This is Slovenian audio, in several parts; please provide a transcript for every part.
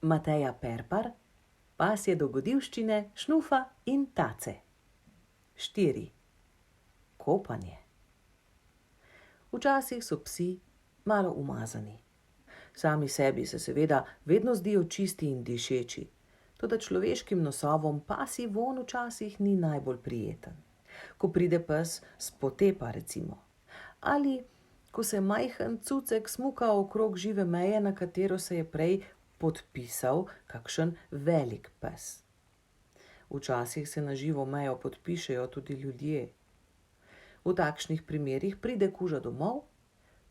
Mateja Perpar, Pasje dogodivščine, Šnufa in Tace. 4. Kopanje. Včasih so psi malo umazani. Sami sebi se seveda vedno zdijo čisti in dišeči, toda človeškim nosovom pasji vonj včasih ni najbolj prijeten. Ko pride pes s potepa recimo, ali ko se majhen cucek smuka okrog žive meje, na katero se je prej podpisal kakšen velik pes. Včasih se na živo mejo podpišejo tudi ljudje. V takšnih primerih pride kuža domov,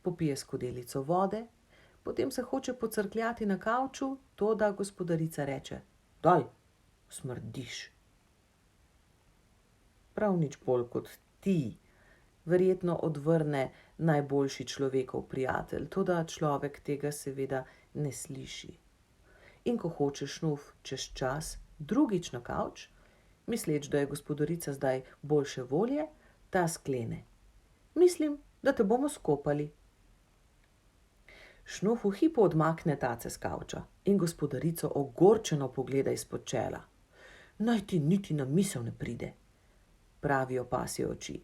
popije skodelico vode, potem se hoče pocrkljati na kavču, toda gospodarica reče: "Daj, smrdiš." Prav nič bolj kot ti, verjetno odvrne najboljši človekov prijatelj, toda človek tega seveda ne sliši. In ko hoče Šnuf čez čas drugič na kavč, misleč, da je gospodarica zdaj boljše volje, ta sklene: "Mislim, da te bomo skopali." Šnuf v hipu odmakne Tace s kavča in gospodarico ogorčeno pogleda izpod čela. "Naj ti niti na misel ne pride," pravijo pasje oči.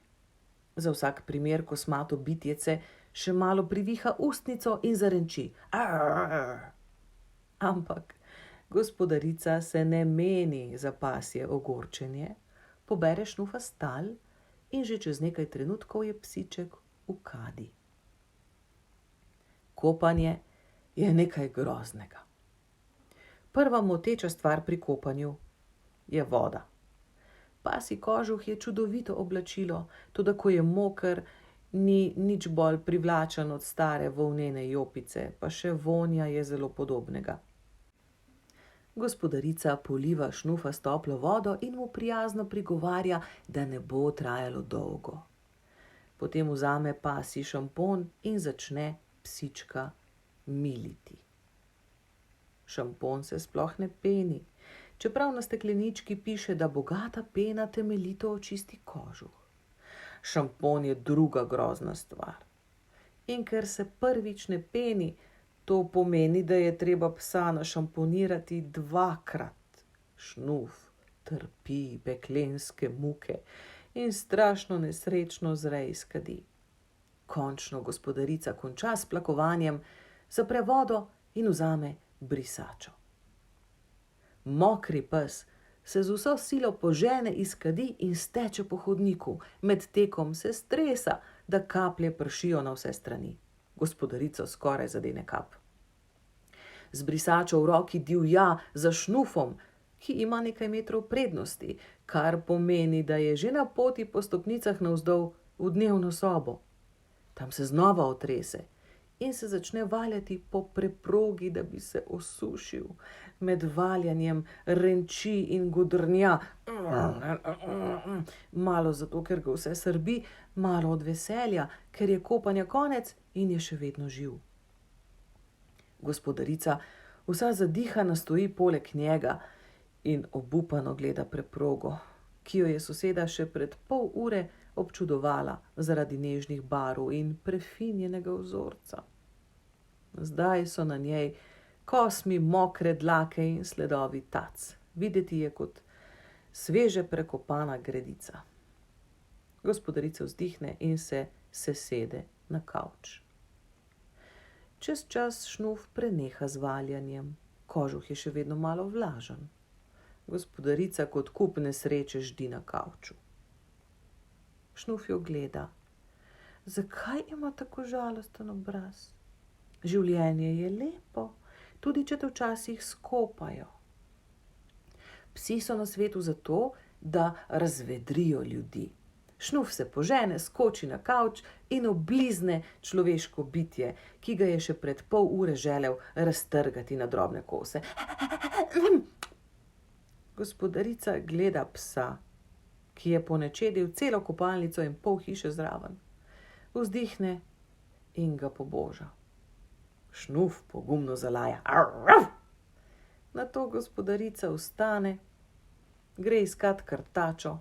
Za vsak primer kosmato bitjece še malo priviha ustnico in zarenči: "Arr!" Ampak gospodarica se ne meni za pasje ogorčenje, pobere Šnufa s tal in že čez nekaj trenutkov je psiček v kadi. Kopanje je nekaj groznega. Prva moteča stvar pri kopanju je voda. Pasji kožuh je čudovito oblačilo, toda ko je moker, ni nič bolj privlačen od stare volnene jopice, pa še vonja je zelo podobnega. Gospodarica poliva Šnufa s toplo vodo in mu prijazno prigovarja, da ne bo trajalo dolgo. Potem vzame pasji šampon in začne psička militi. Šampon se sploh ne peni, čeprav na steklenički piše, da bogata pena temeljito očisti kožuh. Šampon je druga grozna stvar. In ker se prvič ne peni, to pomeni, da je treba psa našamponirati 2-krat. Šnuf trpi peklenske muke in strašno nesrečno zre iz kadi. Končno gospodarica konča s plakovanjem, zapre vodo in vzame brisačo. Mokri pes se z vso silo požene iz kadi in steče po hodniku, med tekom se stresa, da kaplje pršijo na vse strani. Gospodarico skoraj zadene kap. Z brisačo v roki divja za Šnufom, ki ima nekaj metrov prednosti, kar pomeni, da je že na poti po stopnicah navzdol v dnevno sobo. Tam se znova otrese in se začne valjati po preprogi, da bi se osušil. Med valjanjem renči in godrnja, malo zato, ker ga vse srbi, malo od veselja, ker je kopanja konec in je še vedno živ. Gospodarica vsa zadihana stoji poleg njega in obupano gleda preprogo, ki jo je soseda še pred pol ure občudovala zaradi nežnih barv in prefinjenega vzorca. Zdaj so na njej kosmi mokre dlake in sledovi tac. Videti je kot sveže prekopana gredica. Gospodarica vzdihne in se sesede na kavč. Čez čas Šnuf preneha z valjanjem. Kožuh je še vedno malo vlažen. Gospodarica kot kup nesreče ždi na kavču. Šnuf jo gleda. Zakaj ima tako žalosten obraz? Življenje je lepo, tudi če te včasih skopajo. Psi so na svetu zato, da razvedrijo ljudi. Šnuf se požene, skoči na kavč in oblizne človeško bitje, ki ga je še pred pol ure želel raztrgati na drobne kose. Gospodarica gleda psa, ki je ponečedil celo kopalnico in pol hiše zraven. Vzdihne in ga poboža. Šnuf pogumno zalaja. Nato gospodarica vstane, gre iskat krtačo,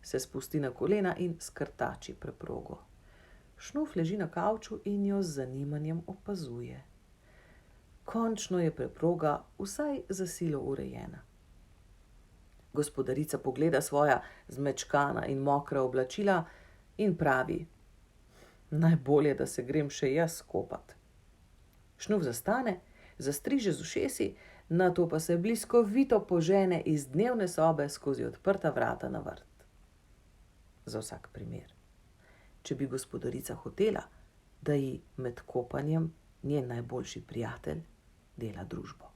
se spusti na kolena in skrtači preprogo. Šnuf leži na kavču in jo z zanimanjem opazuje. Končno je preproga vsaj za silo urejena. Gospodarica pogleda svoja zmečkana in mokra oblačila in pravi: najbolje, da se grem še jaz kopat. Šnuf zastane, zastriže z ušesi, nato pa se bliskovito požene iz dnevne sobe skozi odprta vrata na vrt. Za vsak primer. Če bi gospodarica hotela, da ji med kopanjem njen najboljši prijatelj dela družbo.